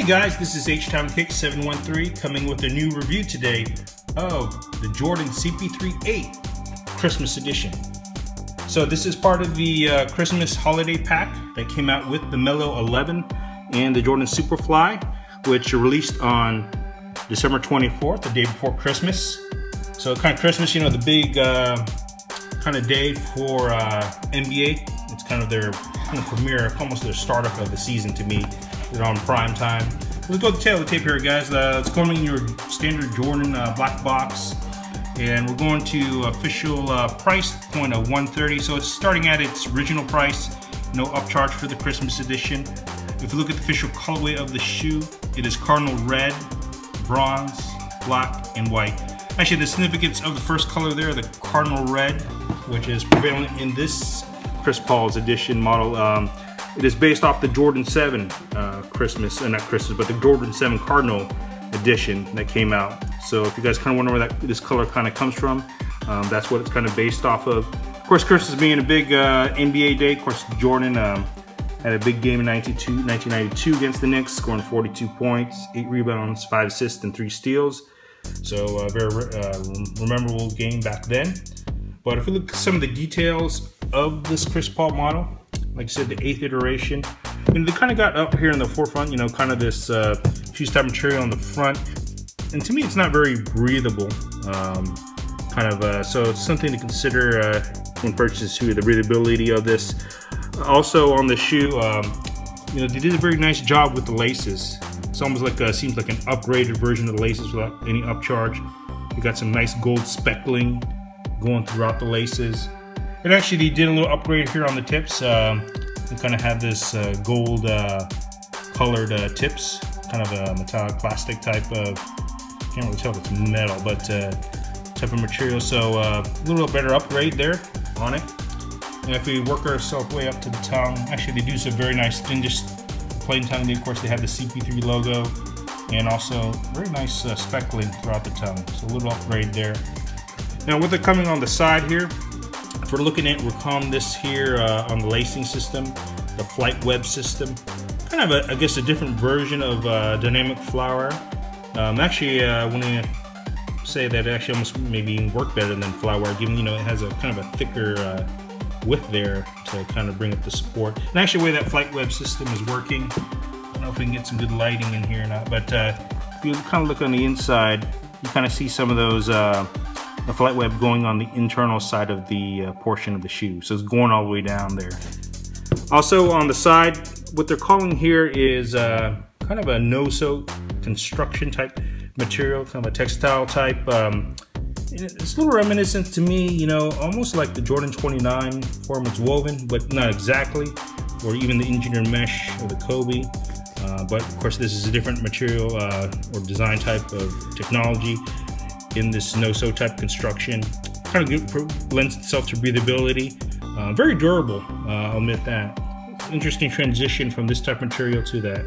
guys, this is HTownKick713 coming with a new review today of the Jordan CP3 VIII Christmas edition. So this is part of the Christmas holiday pack that came out with the Mellow 11 and the Jordan Superfly, which are released on December 24th, the day before Christmas. So kind of Christmas, you know, the big kind of day for NBA. It's kind of their premiere, almost their startup of the season to me. They're on prime time. Let's go to the tail of the tape here, guys. It's coming in your standard Jordan black box, and we're going to official price point of $130. So it's starting at its original price, no upcharge for the Christmas edition. If you look at the official colorway of the shoe, it is Cardinal red, bronze, black, and white. Actually, the significance of the first color there, the Cardinal red, which is prevalent in this Chris Paul's edition model. It is based off the Jordan 7 not Christmas, but the Jordan 7 Cardinal edition that came out. So if you guys kind of wonder where this color kind of comes from, that's what it's kind of based off of. Of course, Christmas being a big NBA day, of course, Jordan had a big game in 1992 against the Knicks, scoring 42 points, 8 rebounds, 5 assists, and 3 steals. So a very memorable game back then. But if we look at some of the details of this Chris Paul model, like I said, the 8th iteration, and they kind of got up here in the forefront, you know, kind of this shoe type material on the front. And to me, it's not very breathable. So it's something to consider when purchasing a shoe, the breathability of this. Also on the shoe, you know, they did a very nice job with the laces. It's almost like seems like an upgraded version of the laces without any upcharge. You got some nice gold speckling going throughout the laces. And actually, they did a little upgrade here on the tips. They kind of have this gold colored tips, kind of a metallic plastic type of, can't really tell if it's metal, but type of material. So a little better upgrade there on it. And if we work ourselves way up to the tongue, actually they do some very nice thin, just plain tongue. Of course, they have the CP3 logo and also very nice speckling throughout the tongue. So a little upgrade there. Now with it coming on the side here, if we're looking at, we're calling this here on the lacing system, the flight web system. Kind of, I guess, a different version of dynamic flower. Actually, I want to say that it actually almost maybe even work better than flower, given, you know, it has a kind of a thicker width there to kind of bring up the support. And actually, the way that flight web system is working, I don't know if we can get some good lighting in here or not, but if you kind of look on the inside, you kind of see some of those the flight web going on the internal side of the portion of the shoe. So it's going all the way down there. Also on the side, what they're calling here is kind of a no-sew construction type material, kind of a textile type. It's a little reminiscent to me, you know, almost like the Jordan 29 Performance woven, but not exactly, or even the engineered mesh or the Kobe. But of course, this is a different material or design type of technology in this no-sew type construction. Kind of lends itself to breathability. Very durable, I'll admit that. Interesting transition from this type of material to that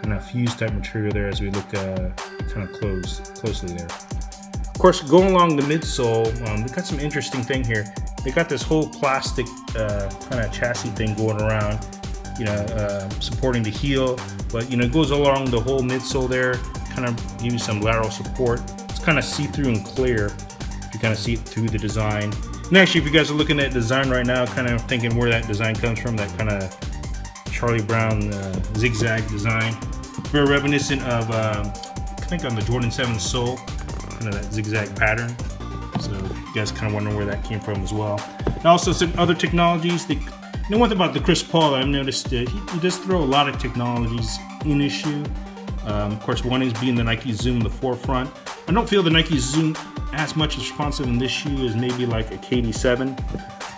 kind of fused type material there as we look kind of closely there. Of course, going along the midsole, they got some interesting thing here. They got this whole plastic kind of chassis thing going around, you know, supporting the heel, but you know, it goes along the whole midsole there, kind of give you some lateral support. Kind of see-through and clear. You kind of see it through the design. And actually, if you guys are looking at design right now, kind of thinking where that design comes from, that kind of Charlie Brown zigzag design, very reminiscent of I think on the Jordan 7 sole, kind of that zigzag pattern. So you guys kind of wondering where that came from as well. And also some other technologies. You know, one thing about the Chris Paul, I've noticed he does throw a lot of technologies in his shoe. Of course, one is being the Nike Zoom in the forefront. I don't feel the Nike Zoom as much responsive in this shoe as maybe like a KD7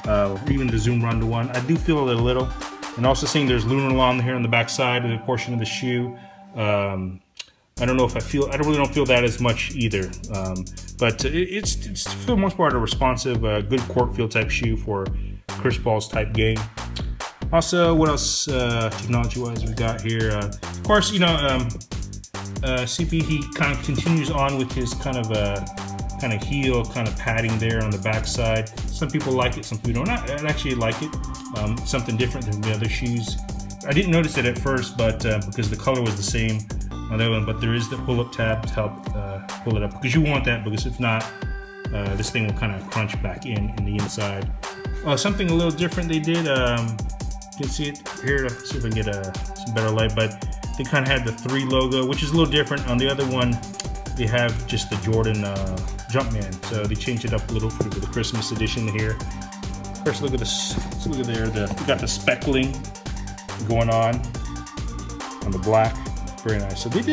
or even the Zoom Run to 1. I do feel it a little. And also seeing there's lunar along here on the back side of the portion of the shoe. I don't know if I really don't feel that as much either. But it's for the most part a responsive, good court feel type shoe for Chris Paul's type game. Also, what else technology-wise we got here? Of course, you know, CP, he kind of continues on with his kind of heel kind of padding there on the back side. Some people like it, some people don't. I actually like it. Something different than the other shoes. I didn't notice it at first, but because the color was the same on that one, but there is the pull-up tab to help pull it up, because you want that, because if not, this thing will kind of crunch back in the inside. Something a little different they did, you can see it here. Let's see if I can get some better light, but they kind of had the 3 logo, which is a little different. On the other one, they have just the Jordan Jumpman, so they changed it up a little for the Christmas edition here. First, look at this. Let's look at there. We got the speckling going on the black. Very nice. So it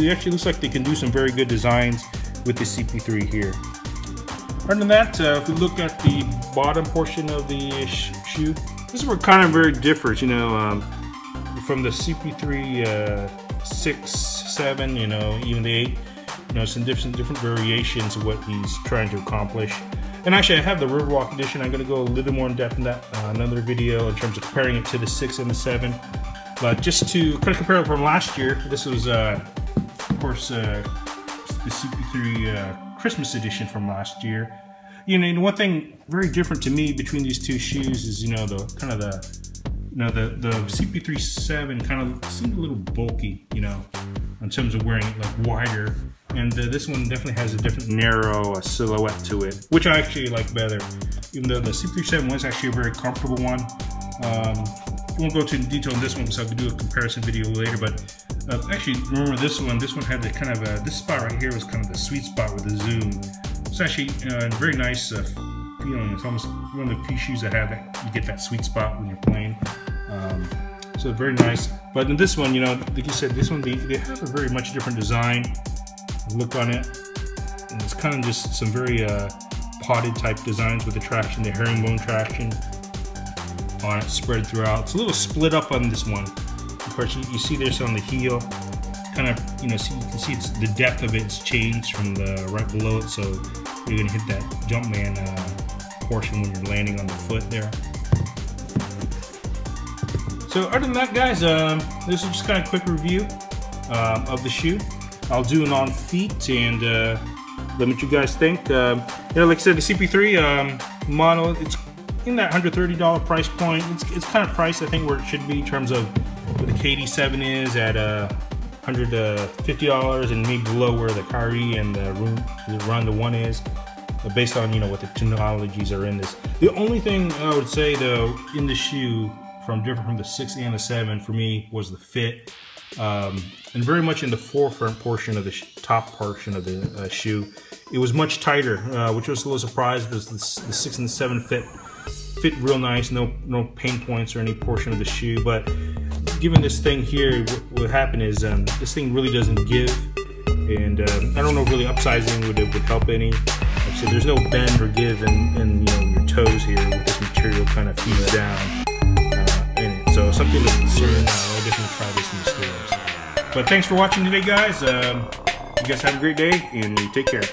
actually looks like they can do some very good designs with the CP3 here. Other than that, if we look at the bottom portion of the shoe, this is where kind of very different, you know, from the CP3 6, 7, you know, even the 8, you know, some different variations of what he's trying to accomplish. And actually, I have the Riverwalk edition. I'm going to go a little more in depth in that another video in terms of comparing it to the 6 and the 7. But just to kind of compare it from last year, this was, of course, the CP3 Christmas edition from last year. You know, one thing very different to me between these two shoes is, you know, the CP3 7 kind of seemed a little bulky, you know, in terms of wearing it like wider. And this one definitely has a different narrow silhouette to it, which I actually like better. Even though the CP3 7 was actually a very comfortable one. I won't go into detail on this one because I could do a comparison video later, but actually remember this one had the kind of this spot right here was kind of the sweet spot with the zoom. It's actually a very nice feeling. It's almost one of the few shoes that have that, you get that sweet spot when you're playing. So very nice. But in this one, you know, like you said, this one they have a very much different design look on it. And it's kind of just some very potted type designs with the traction, the herringbone traction on it spread throughout. It's a little split up on this one. Of course, you see this on the heel, kind of, you know, you can see it's the depth of it's changed from the right below it, so you're gonna hit that Jumpman portion when you're landing on the foot there. So other than that, guys, this is just kind of a quick review of the shoe. I'll do an on feet and let me know what you guys think. You know, like I said, the CP3 model, it's in that $130 price point. It's kind of priced, I think, where it should be in terms of where the KD7 is at $150 and maybe below where the Kyrie and the Run the 1 is, based on, you know, what the technologies are in this. The only thing I would say though in the shoe different from the 6 and the 7 for me was the fit, and very much in the forefront portion of the top portion of the shoe. It was much tighter, which was a little surprised. The 6 and the 7 fit real nice, no pain points or any portion of the shoe. But given this thing here, what happened is this thing really doesn't give, and I don't know if really upsizing would help any. Like I said, there's no bend or give in you know, your toes here with this material kind of feeds down in it. So something to consider. I'll definitely try this in the stores. But thanks for watching today, guys. You guys have a great day and take care.